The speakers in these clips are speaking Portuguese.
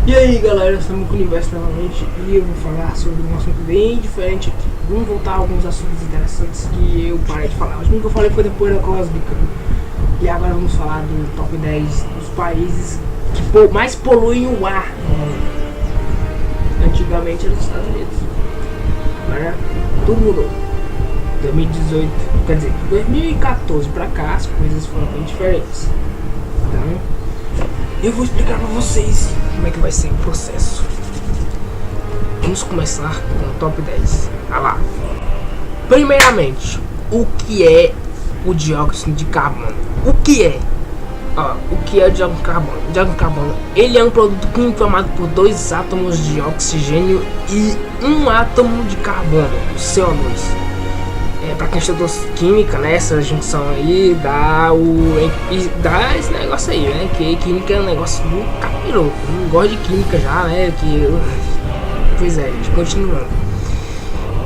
E aí galera, estamos com o Universo novamente e eu vou falar sobre um assunto bem diferente aqui. Vamos voltar a alguns assuntos interessantes que eu parei de falar. O último que eu falei foi depois da Cósmica. E agora vamos falar do top 10 dos países que mais poluem o ar. Antigamente era os Estados Unidos. Agora tudo mudou. 2018, quer dizer, 2014 pra cá as coisas foram bem diferentes. Então eu vou explicar pra vocês como é que vai ser o processo. Vamos começar com o top 10. Olha lá. Primeiramente, o que é o dióxido de carbono? O que é? O que é o dióxido de carbono? O dióxido de carbono, ele é um produto químico formado por dois átomos de oxigênio e um átomo de carbono, CO2. Pra quem estudou química, né, essa junção aí dá esse negócio aí, né, que química é um negócio muito capiroto. Eu não gosto de química já, né, pois é, gente, continuando.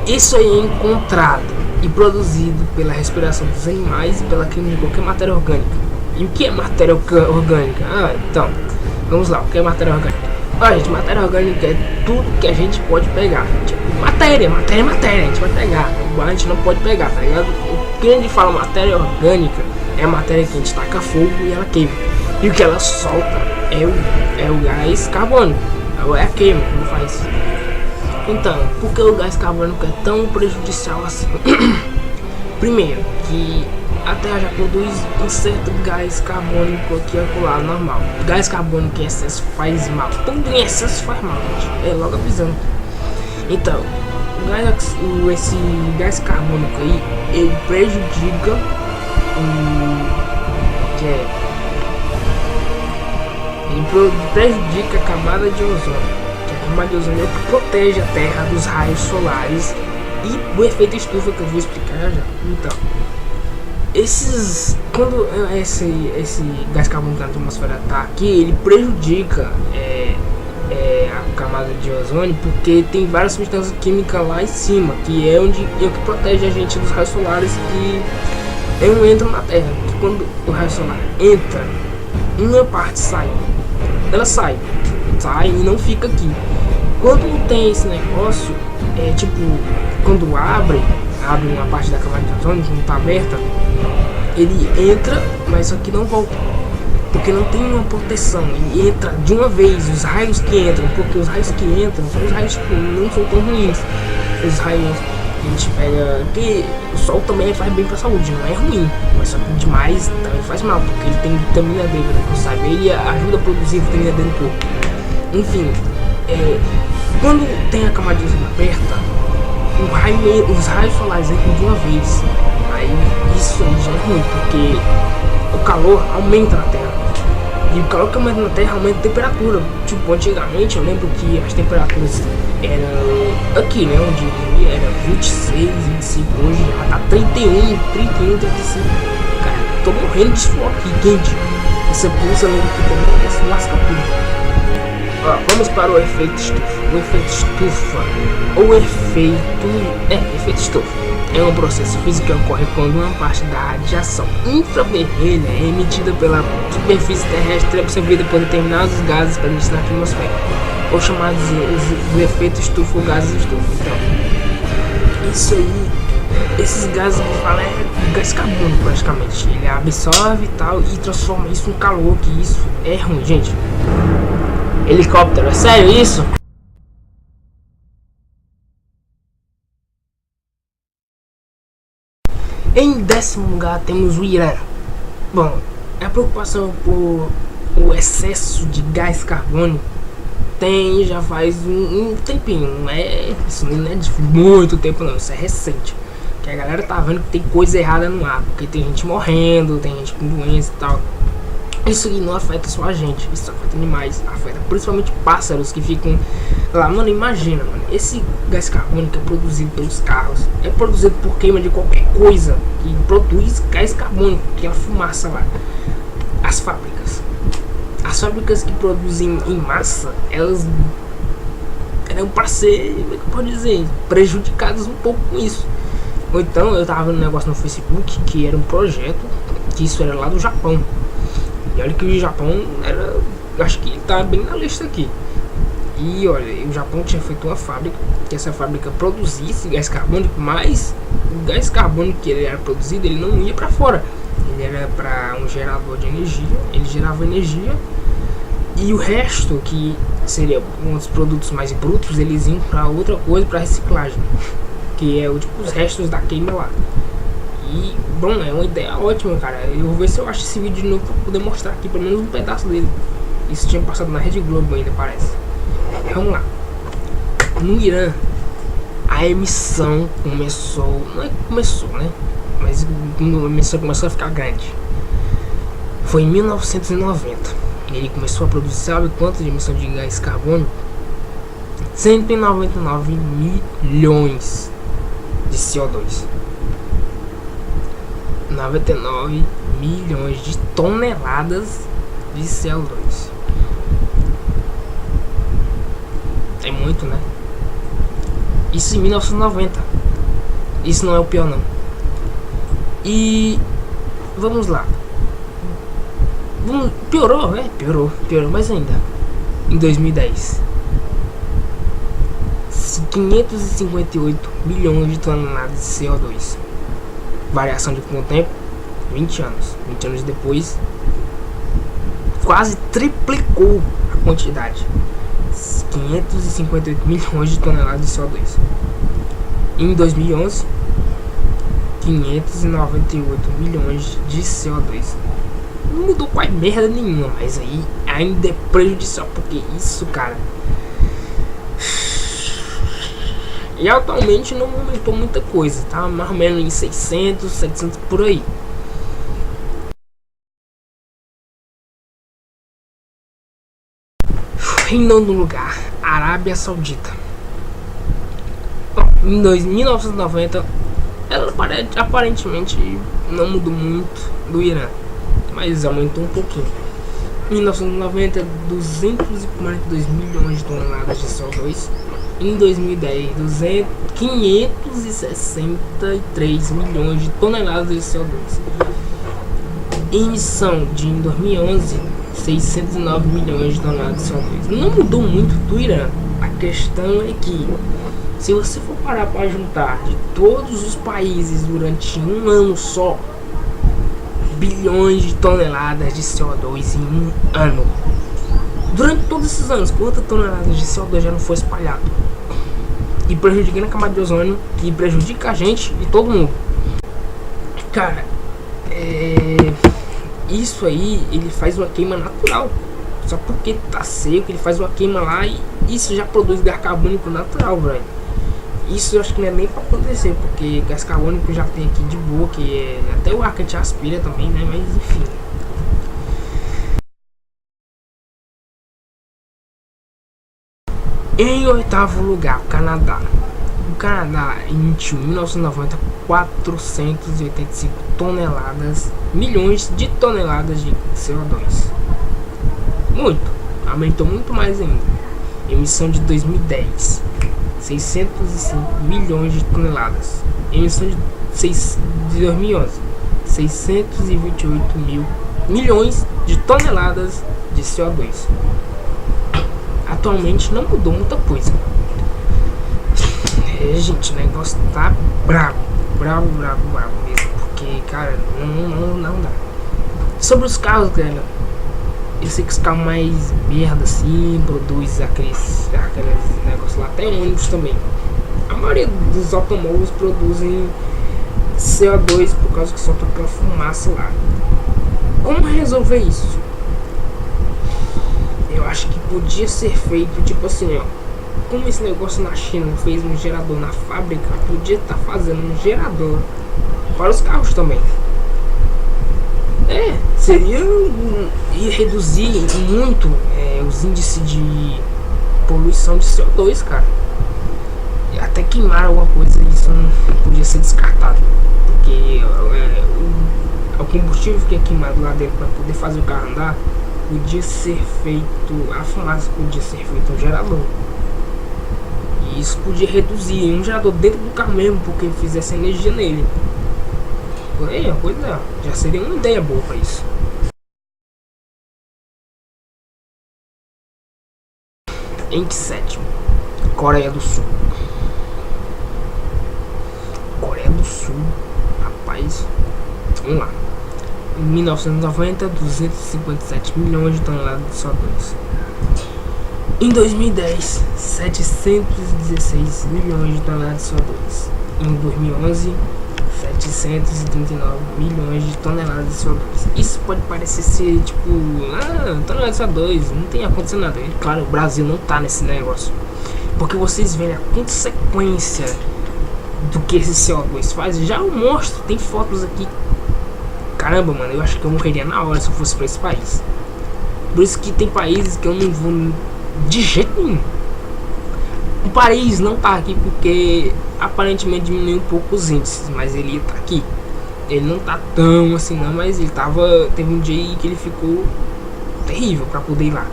Isso aí é encontrado e produzido pela respiração dos animais e pela química de qualquer matéria orgânica. E o que é matéria orgânica? Então, vamos lá, o que é matéria orgânica? Olha, gente, matéria orgânica é tudo que a gente pode pegar. Tipo, matéria, a gente vai pegar. A gente não pode pegar, tá ligado? O que a gente fala matéria orgânica é a matéria que a gente taca fogo e ela queima. E o que ela solta é o gás carbônico. É a queima, como faz. Então, por que o gás carbônico é tão prejudicial assim? Primeiro, que a Terra já produz um certo gás carbônico aqui e acolá, normal. Gás carbônico em excesso faz mal. Tudo em excesso faz mal, gente. É logo avisando. Então, esse gás carbônico aí, ele prejudica ele prejudica a camada de ozônio. Que a camada de ozônio é o que protege a Terra dos raios solares e do efeito estufa, que eu vou explicar já. Então, quando esse gás carbônico na atmosfera tá aqui, ele prejudica a camada de ozônio, porque tem várias substâncias químicas lá em cima, que é o que protege a gente dos raios solares que não entram na Terra. Que quando o raio solar entra, uma parte sai, ela sai e não fica aqui. Quando tem esse negócio, tipo, quando abre uma parte da camada de ozônio que não tá aberta, ele entra, mas só que não volta, porque não tem uma proteção. Ele entra de uma vez, os raios que entram, porque os raios que entram são os raios que não são tão ruins. Os raios que a gente pega, que o sol também faz bem pra saúde, não é ruim, mas só que demais também faz mal, porque ele tem vitamina D, né, que sabe, ele ajuda a produzir vitamina D no corpo. Enfim, quando tem a camada de ozônio aberta, os raios solares entram de uma vez. Aí isso aí já é ruim, porque o calor aumenta na Terra. E o calor que aumenta na Terra aumenta a temperatura. Tipo, antigamente eu lembro que as temperaturas eram aqui, né, onde eu vivia, era 26, 25, hoje já tá 31, 35. Cara, tô morrendo de suor aqui, quente. Essa pulsa lembra que também se lasca tudo. Vamos para o efeito estufa. O efeito estufa, ou efeito estufa, é um processo físico que ocorre quando uma parte da radiação infravermelha é emitida pela superfície terrestre e absorvida por determinados gases presentes na atmosfera, ou chamados do efeito estufa ou gases estufa. Então, isso aí, esses gases que eu falo é gás carbônico praticamente. Ele absorve e tal e transforma isso em calor, que isso é ruim, gente. Helicóptero, é sério isso? Em 10º lugar temos o Irã. Bom, a preocupação por o excesso de gás carbônico já faz um tempinho, isso não é de muito tempo não, isso é recente. Que a galera tá vendo que tem coisa errada no ar, porque tem gente morrendo, tem gente com doença e tal. Isso aí não afeta só a gente, isso afeta animais, afeta principalmente pássaros que ficam lá. Mano, imagina, mano, esse gás carbônico é produzido pelos carros, é produzido por queima de qualquer coisa que produz gás carbônico, que é a fumaça lá. As fábricas que produzem em massa, elas eram para ser, como é que eu posso dizer, prejudicadas um pouco com isso. Ou então eu tava vendo um negócio no Facebook que era um projeto, que isso era lá do Japão. E olha que o Japão era, acho que tá bem na lista aqui. E olha, o Japão tinha feito uma fábrica, que essa fábrica produzisse gás carbônico, mas o gás carbônico que ele era produzido, ele não ia para fora. Ele era para um gerador de energia, ele gerava energia, e o resto, que seria um dos produtos mais brutos, eles iam para outra coisa, para reciclagem, que é tipo os restos da queima lá. E bom, é uma ideia ótima, cara. Eu vou ver se eu acho esse vídeo de novo para poder mostrar aqui pelo menos um pedaço dele. Isso tinha passado na Rede Globo ainda, parece. Vamos lá. No Irã, a emissão começou, não é que começou, né, mas a emissão começou a ficar grande. Foi em 1990. Ele começou a produzir, sabe quanto de emissão de gás carbônico? 199 milhões de CO2. 99 milhões de toneladas de CO2. É muito, né? Isso em 1990. Isso não é o pior, não. E vamos lá. Piorou, né? Piorou mais ainda. Em 2010, 558 milhões de toneladas de CO2. Variação de quanto tempo? 20 anos. 20 anos depois, quase triplicou a quantidade. 558 milhões de toneladas de CO2. Em 2011, 598 milhões de CO2. Não mudou quase merda nenhuma, mas aí ainda é prejudicial, porque isso, cara. E atualmente não aumentou muita coisa, tá? Mais ou menos em 600, 700 por aí. Em nono lugar, Arábia Saudita. Bom, em 1990, ela aparentemente não mudou muito do Irã, mas aumentou um pouquinho. Em 1990, 242 milhões de toneladas de CO2. Em 2010, 563 milhões de toneladas de CO2. Emissão de em 2011, 609 milhões de toneladas de CO2. Não mudou muito do Irã. A questão é que, se você for parar para juntar de todos os países durante um ano só, bilhões de toneladas de CO2 em um ano. Durante todos esses anos, quantas toneladas de CO2 já não foi espalhado? E prejudicando a camada de ozônio, e prejudica a gente e todo mundo. Cara, isso aí, ele faz uma queima natural. Só porque tá seco, ele faz uma queima lá e isso já produz gás carbônico natural, velho. Isso eu acho que não é nem pra acontecer, porque gás carbônico já tem aqui de boa, que é até o ar que a gente aspira também, né? Mas enfim. Em oitavo lugar, o Canadá. O Canadá emitiu em 1990 485 toneladas, milhões de toneladas de CO2. Muito, aumentou muito mais ainda. Emissão de 2010, 605 milhões de toneladas. Emissão de 2011, 628 milhões de toneladas de CO2. Atualmente não mudou muita coisa. Gente, o negócio tá bravo mesmo, porque, cara, não dá. Sobre os carros, cara, eu sei que os carros mais merda assim produz aqueles negócios lá, até ônibus também. A maioria dos automóveis produzem CO2 por causa que solta aquela fumaça lá. Como resolver isso? Eu acho que podia ser feito tipo assim, ó. Como esse negócio na China fez um gerador na fábrica, podia estar fazendo um gerador para os carros também. Seria ir reduzir muito os índices de poluição de CO2, cara. E até queimar alguma coisa, isso não podia ser descartado, porque o combustível que é queimado lá dentro para poder fazer o carro andar, podia ser feito, a fumaça podia ser feito um gerador. E isso podia reduzir um gerador dentro do carro mesmo, porque fizesse energia nele. Pois é, já seria uma ideia boa para isso. Em sétimo, Coreia do Sul. Coreia do Sul, rapaz, vamos lá. Em 1990, 257 milhões de toneladas de CO2. Em 2010, 716 milhões de toneladas de CO2. Em 2011, 739 milhões de toneladas de CO2. Isso pode parecer ser tipo, toneladas de CO2, não tem acontecido nada. E, claro, o Brasil não tá nesse negócio. Porque vocês veem a consequência do que esse CO2 faz. Já eu mostro, tem fotos aqui. Caramba, mano, eu acho que eu morreria na hora se eu fosse pra esse país. Por isso que tem países que eu não vou de jeito nenhum. O país não tá aqui porque aparentemente diminuiu um pouco os índices, mas ele tá aqui. Ele não tá tão assim não, mas ele tava. Teve um dia que ele ficou terrível pra poder ir lá.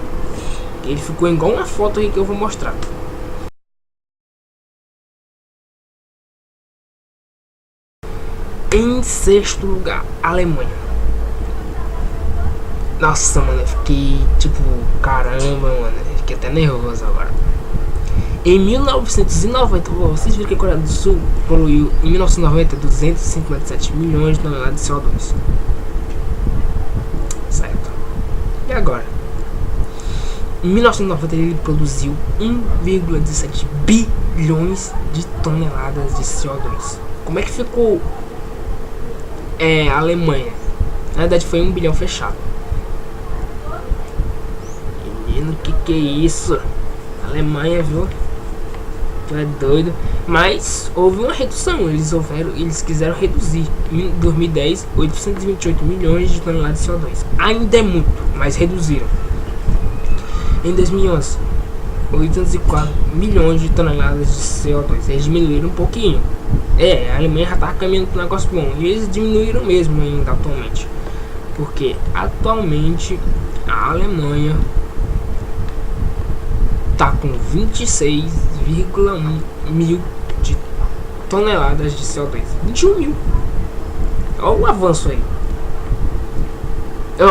Ele ficou igual uma foto aí que eu vou mostrar. Em sexto lugar, Alemanha. Nossa, mano, eu fiquei tipo, caramba, mano, eu fiquei até nervoso agora. Em 1990, vocês viram que a Coreia do Sul poluiu em 1990 257 milhões de toneladas de CO2. Certo. E agora? Em 1990 ele produziu 1,17 bilhões de toneladas de CO2. Como é que ficou a Alemanha? Na verdade foi 1 bilhão fechado. Menino, que é isso? Alemanha, viu? Tu é doido. Mas houve uma redução. Eles quiseram reduzir. Em 2010, 828 milhões de toneladas de CO2. Ainda é muito, mas reduziram. Em 2011, 804 milhões de toneladas de CO2. Eles diminuíram um pouquinho. A Alemanha já tá caminhando para um negócio bom. E eles diminuíram mesmo ainda atualmente. Porque atualmente a Alemanha tá com 26,1 mil de toneladas de CO2. 21 mil. Olha o avanço aí.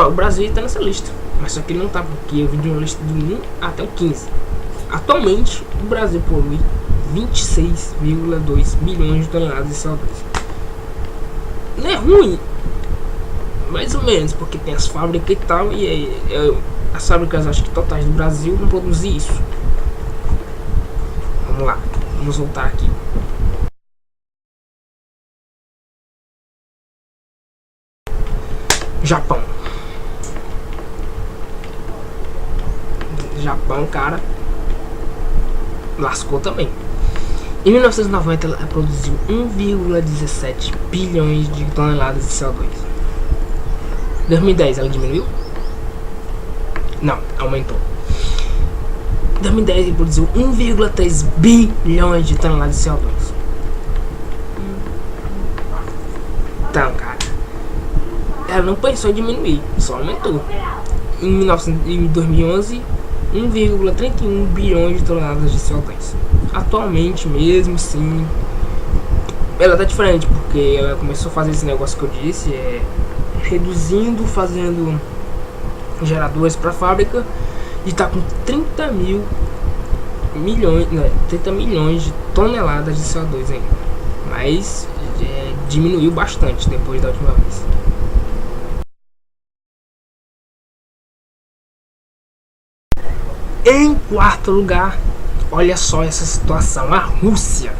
O Brasil tá nessa lista. Mas só que ele não tá, porque eu vi de uma lista do 1 até o 15. Atualmente o Brasil polui 26,2 milhões de toneladas de CO2. Não é ruim, mais ou menos, porque tem as fábricas e tal, e as fábricas, acho que totais do Brasil, não produzem isso. Vamos lá, vamos voltar aqui. Japão. Japão, cara, lascou também. Em 1990 ela produziu 1,17 bilhões de toneladas de CO2. Em 2010 ela diminuiu? Não, aumentou. Em 2010 ele produziu 1,3 bilhões de toneladas de CO2. Então, cara, ela não pensou em diminuir, só aumentou. Em 2011, 1,31 bilhões de toneladas de CO2. Atualmente mesmo, sim, ela tá diferente, porque ela começou a fazer esse negócio que eu disse, reduzindo, fazendo geradores para fábrica, e tá com 30 milhões de toneladas de CO2 ainda, mas diminuiu bastante depois da última vez. Em quarto lugar, olha só essa situação, a Rússia.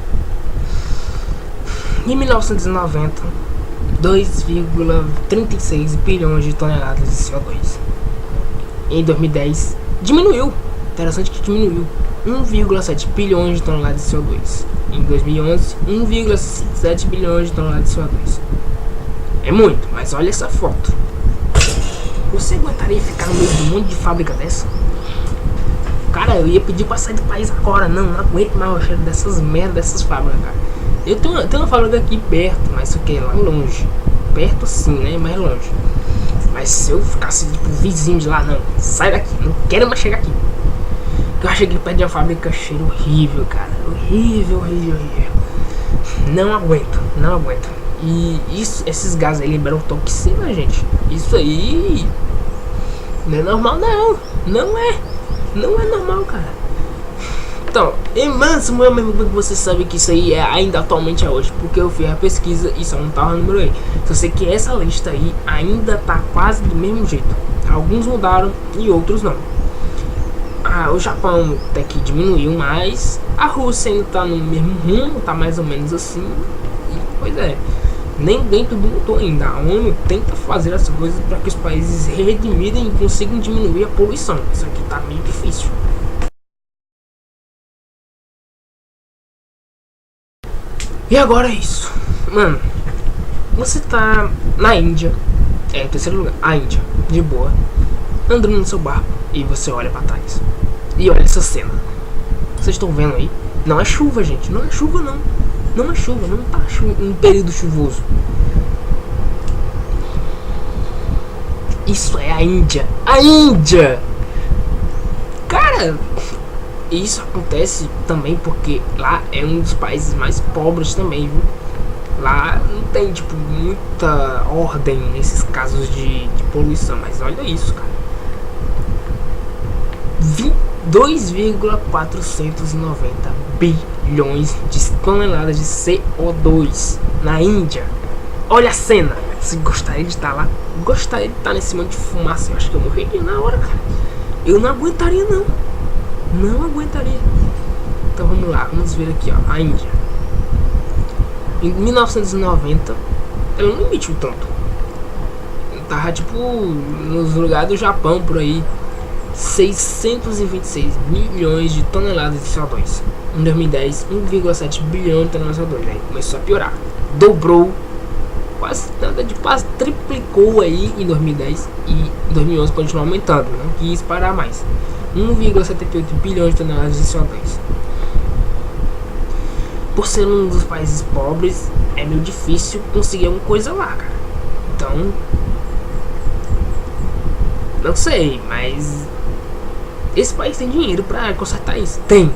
Em 1990, 2,36 bilhões de toneladas de CO2. Em 2010, diminuiu. Interessante que diminuiu. 1,7 bilhões de toneladas de CO2. Em 2011, 1,7 bilhões de toneladas de CO2. É muito, mas olha essa foto. Você aguentaria ficar no meio de um monte de fábrica dessa? Cara, eu ia pedir pra sair do país agora. Não aguento mais o cheiro dessas merdas, dessas fábricas, cara. Eu tenho uma fábrica aqui perto, mas isso aqui é lá longe. Perto sim, né? Mais longe. Mas se eu ficasse tipo vizinho de lá, não, sai daqui, não quero mais chegar aqui. Eu cheguei perto de uma fábrica, cheiro horrível, cara. Horrível. Não aguento. E esses gases aí liberam toxina, gente. Isso aí não é normal, não. Não é normal, cara. Então, manso, meu amigo, você sabe que isso aí ainda atualmente é hoje, porque eu fiz a pesquisa e só não tava o número aí. Só sei que essa lista aí ainda tá quase do mesmo jeito. Alguns mudaram e outros não. O Japão até que diminuiu mais, a Rússia ainda tá no mesmo rumo, tá mais ou menos assim. E, pois é, nem tudo mudou ainda. A ONU tenta fazer as coisas para que os países redimirem e consigam diminuir a poluição. Isso aqui tá meio difícil. E agora é isso, mano. Você tá na Índia, em terceiro lugar, a Índia, de boa, andando no seu barco e você olha pra trás e olha essa cena. Vocês estão vendo aí? Não é chuva, gente, não é chuva não. Não é chuva, não tá um período chuvoso. Isso é a Índia, a Índia! Cara, isso acontece também porque lá é um dos países mais pobres também, viu? Lá não tem, tipo, muita ordem nesses casos de poluição, mas olha isso, cara. 2,490 bilhões de toneladas de CO2 na Índia. Olha a cena. Se gostaria de estar lá, gostaria de estar nesse monte de fumaça. Eu acho que eu morreria na hora, cara. Eu não aguentaria, não. Não aguentaria. Então vamos lá, vamos ver aqui, ó, a Índia. Em 1990, ela não emitiu tanto. Tava tipo nos lugares do Japão por aí. 626 milhões de toneladas de CO2. Em 2010, 1,7 bilhão de toneladas de CO2. Aí começou a piorar. Dobrou. Quase triplicou aí em 2010. E em 2011 continuou aumentando. Não quis parar mais. 1,78 bilhões de toneladas de CO2. Por ser um dos países pobres, é meio difícil conseguir alguma coisa lá, cara. Então, não sei, mas esse país tem dinheiro pra consertar isso? Tem,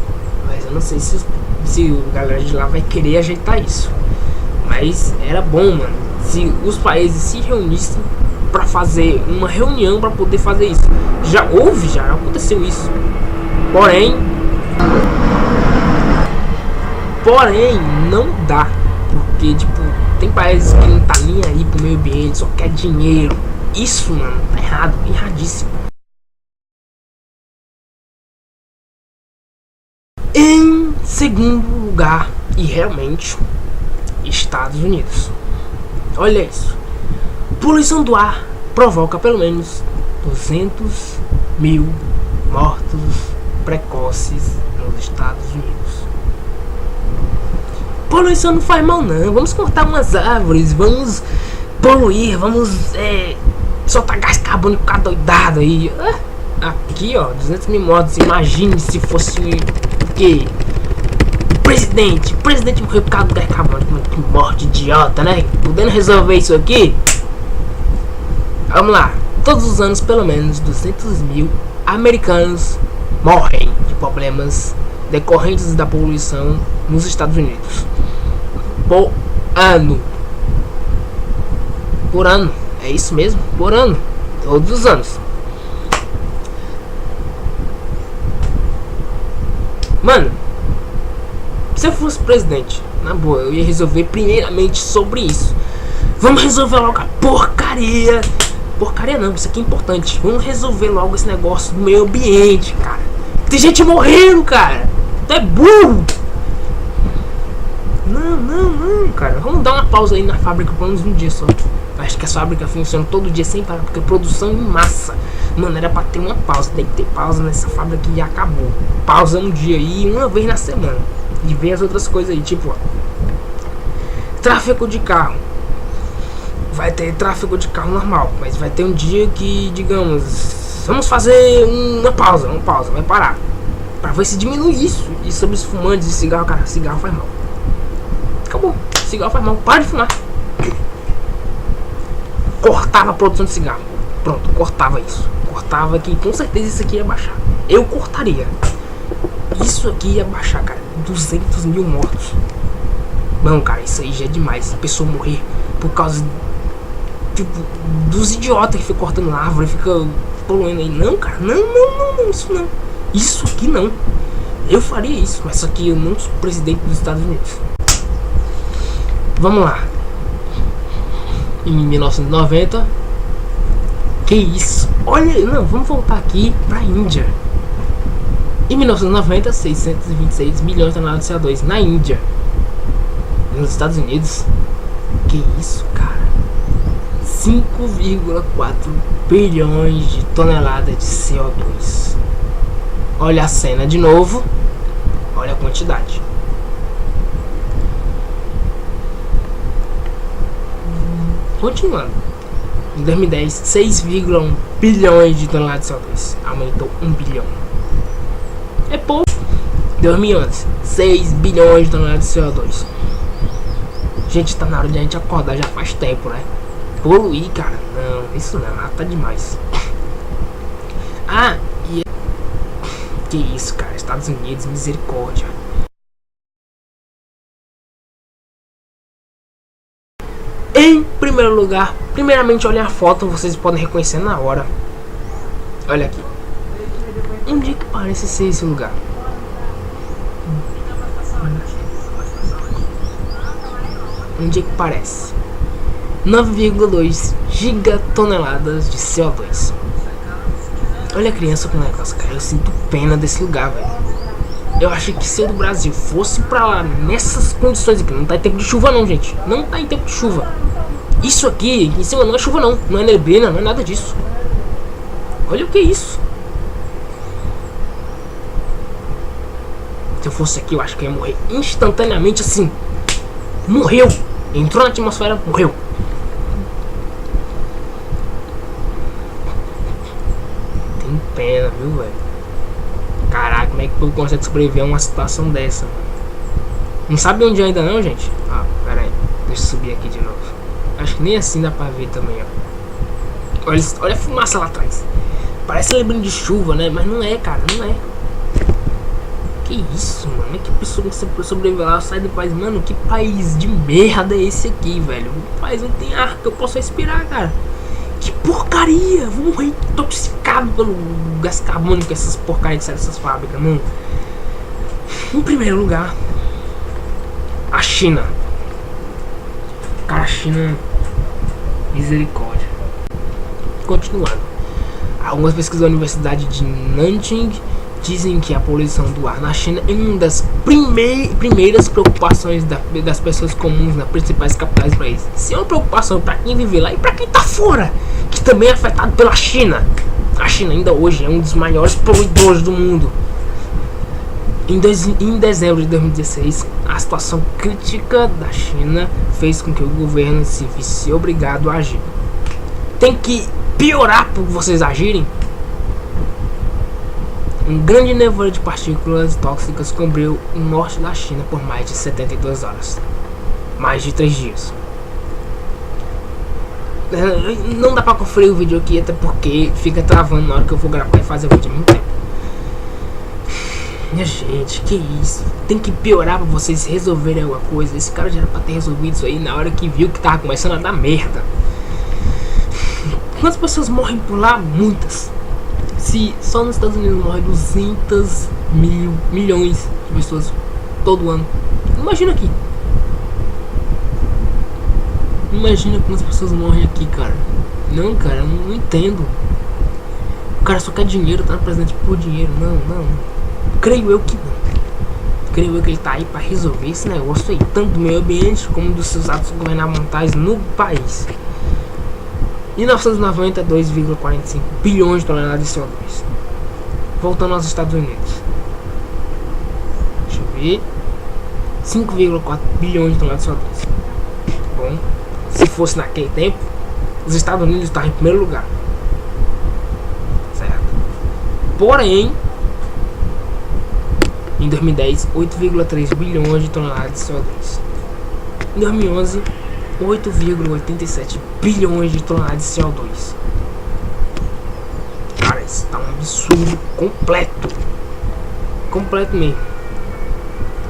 mas eu não sei se o galera de lá vai querer ajeitar isso. Mas era bom, mano, se os países se reunissem pra fazer uma reunião pra poder fazer isso. Já aconteceu isso. Porém, não dá. Porque, tipo, tem países que não tá nem aí pro meio ambiente, só quer dinheiro. Isso, mano, tá errado, erradíssimo. Em segundo lugar, e realmente, Estados Unidos. Olha isso. Poluição do ar provoca pelo menos 200 mil mortos precoces nos Estados Unidos. Poluição não faz mal não, vamos cortar umas árvores, vamos poluir, vamos soltar gás carbônico doidado aí. Aqui ó, 200 mil mortos, imagine se fosse o que? O presidente morreu por causa do gás carbônico, que morte idiota, né? Podendo resolver isso aqui? Vamos lá, todos os anos pelo menos 200 mil americanos morrem de problemas decorrentes da poluição nos Estados Unidos. Por ano, é isso mesmo, por ano, todos os anos. Mano, se eu fosse presidente, na boa, eu ia resolver primeiramente sobre isso. Vamos resolver logo a porcaria não, isso aqui é importante. Vamos resolver logo esse negócio do meio ambiente, cara. Tem gente morrendo, cara. Tu é burro. Não, cara. Vamos dar uma pausa aí na fábrica por menos um dia só. Acho que a fábrica funciona todo dia sem parar, porque produção em massa. Mano, era pra ter uma pausa. Tem que ter pausa nessa fábrica que já acabou. Pausa um dia aí, uma vez na semana. E ver as outras coisas aí, tipo, ó, tráfego de carro. Vai ter tráfego de carro normal, mas vai ter um dia que, digamos, vamos fazer uma pausa, vai parar. Pra ver se diminui isso. E sobre os fumantes de cigarro, cara, cigarro faz mal. Acabou, cigarro faz mal, para de fumar. Cortava a produção de cigarro. Pronto, cortava isso. Cortava que com certeza isso aqui ia baixar. Eu cortaria. Isso aqui ia baixar, cara. 200 mil mortos. Não, cara, isso aí já é demais. A pessoa morrer por causa, tipo, dos idiotas que ficam cortando árvore, fica poluindo aí. Não, cara, não, isso não. Isso aqui não. Eu faria isso, mas só que eu não sou presidente dos Estados Unidos. Vamos lá. Em 1990. Que isso? Olha, não, vamos voltar aqui pra Índia. Em 1990, 626 milhões de toneladas de CO2 na Índia. Nos Estados Unidos. Que isso, cara? 5,4 bilhões de toneladas de CO2. Olha a cena de novo. Olha a quantidade. Continuando. Em 2010, 6,1 bilhões de toneladas de CO2. Aumentou 1 bilhão. É pouco. 2011, 6 bilhões de toneladas de CO2. Gente, tá na hora de a gente acordar já faz tempo, né? Poluir, cara. Não, isso não, nada, tá demais. Ah, e... Que isso, cara. Estados Unidos, misericórdia. Em primeiro lugar, primeiramente olhem a foto, vocês podem reconhecer na hora. Olha aqui. Onde é que parece ser esse lugar? Onde é que parece? 9,2 gigatoneladas de CO2. Olha a criança com o negócio, cara. Eu sinto pena desse lugar, velho. Eu achei que se eu do Brasil fosse pra lá nessas condições aqui. Não tá em tempo de chuva não, gente. Não tá em tempo de chuva. Isso aqui em cima não é chuva não. Não é neblina, não é nada disso. Olha o que é isso. Se eu fosse aqui, eu acho que eu ia morrer instantaneamente assim. Morreu. Entrou na atmosfera, morreu. Tem pena, viu, velho? Caraca, como é que tu consegue sobreviver a uma situação dessa, mano? Não sabe onde ainda não, gente? Ah, pera aí. Deixa eu subir aqui de novo. Acho que nem assim dá pra ver também, ó. Olha a fumaça lá atrás. Parece lembrando de chuva, né? Mas não é, cara, não é. Que isso, mano? É que a pessoa que sobreviver lá sai do país. Mano, que país de merda é esse aqui, velho? O país não tem ar que eu possa respirar, cara. Que porcaria! Vou morrer intoxicado pelo gás carbônico, essas porcarias que saem dessas fábricas, mano. Em primeiro lugar, a China. Cara, a China... Misericórdia. Continuando. Algumas pesquisas da Universidade de Nanjing dizem que a poluição do ar na China é uma das primeiras preocupações das pessoas comuns nas principais capitais do país. Isso é uma preocupação para quem vive lá e para quem tá fora, que também é afetado pela China. A China ainda hoje é um dos maiores poluidores do mundo. Em dezembro de 2016, a situação crítica da China fez com que o governo se visse obrigado a agir. Tem que piorar por vocês agirem? Um grande nevoeiro de partículas tóxicas cobriu o norte da China por mais de 72 horas. Mais de 3 dias. Não dá pra conferir o vídeo aqui, até porque fica travando na hora que eu vou gravar e fazer o vídeo ao mesmo tempo. Minha gente, que isso? Tem que piorar pra vocês resolverem alguma coisa. Esse cara já era pra ter resolvido isso aí na hora que viu que tava começando a dar merda. Quantas pessoas morrem por lá? Muitas. Se só nos Estados Unidos morrem 200 milhões de pessoas todo ano. Imagina aqui. Imagina quantas pessoas morrem aqui, cara. Não, cara, eu não entendo. O cara só quer dinheiro, tá no presidente por dinheiro. Não. Creio eu que não. Creio eu que ele tá aí pra resolver esse negócio aí, tanto do meio ambiente como dos seus atos governamentais no país. Em 1990, 2,45 bilhões de toneladas de CO2. Voltando aos Estados Unidos. Deixa eu ver. 5,4 bilhões de toneladas de CO2. Bom, se fosse naquele tempo, os Estados Unidos estavam em primeiro lugar. Certo? Porém, em 2010, 8,3 bilhões de toneladas de CO2. Em 2011, 8,87 bilhões de toneladas de CO2. Cara, isso tá um absurdo completo. Completo mesmo.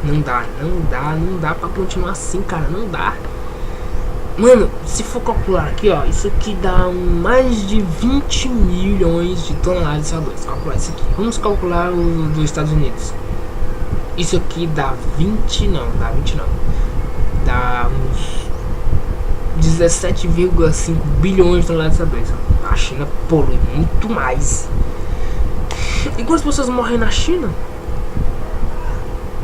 Não dá pra continuar assim, cara. Não dá. Mano, se for calcular aqui, ó, isso aqui dá mais de 20 milhões de toneladas de CO2. Calcular isso aqui. Vamos calcular o dos Estados Unidos. Isso aqui dá 20 não, dá 20 não. Dá uns 17,5 bilhões de toneladas de CO2. A China polui muito mais. E quantas pessoas morrem na China?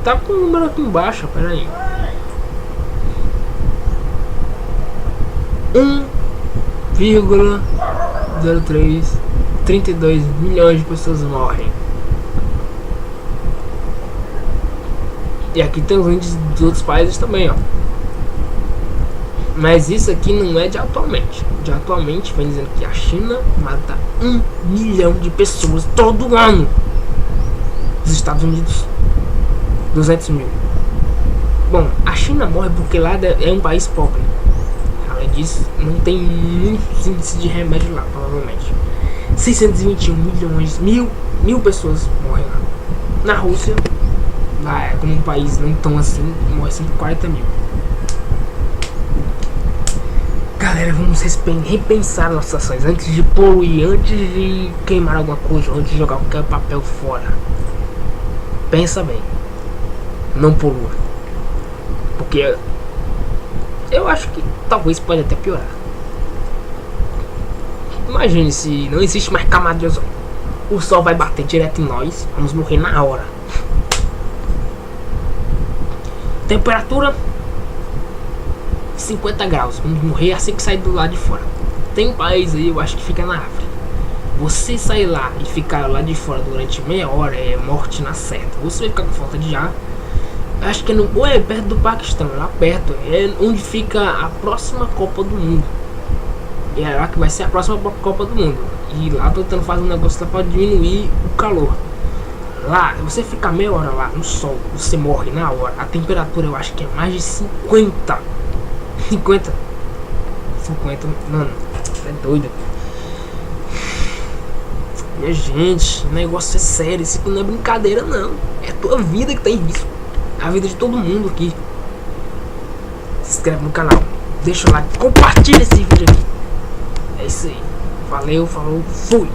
Tá com o número aqui embaixo, pera aí. 1,32 milhões de pessoas morrem. E aqui tem os índices dos outros países também, ó. Mas isso aqui não é de atualmente. De atualmente vem dizendo que a China mata 1 milhão de pessoas todo ano. Os Estados Unidos 200 mil. Bom, a China morre porque lá é um país pobre. Além disso, não tem muitos índices de remédio lá, provavelmente. 621 milhões, mil pessoas morrem lá. Na Rússia, lá é como um país não tão assim, morre 140 mil. Galera, vamos repensar nossas ações antes de poluir, antes de queimar alguma coisa, antes de jogar qualquer papel fora. Pensa bem, não polua, porque eu acho que talvez pode até piorar. Imagine se não existe mais camada de ozônio, o sol vai bater direto em nós, vamos morrer na hora. Temperatura 50 graus, vamos morrer assim que sair do lado de fora. Tem um país aí, eu acho que fica na África. Você sair lá e ficar lá de fora durante meia hora é morte na certa. Você vai ficar com falta de ar. Acho que ou é perto do Paquistão, lá perto, é onde fica a próxima Copa do Mundo. E é lá que vai ser a próxima Copa do Mundo. E lá tô tentando fazer um negócio lá pra diminuir o calor. Lá, você fica meia hora lá no sol, você morre na hora. A temperatura eu acho que é mais de 50, mano, é doido. Minha gente, o negócio é sério, isso aqui não é brincadeira não. É a tua vida que tá em risco. A vida de todo mundo aqui. Se inscreve no canal, deixa o like, compartilha esse vídeo aqui. É isso aí. Valeu, falou, fui.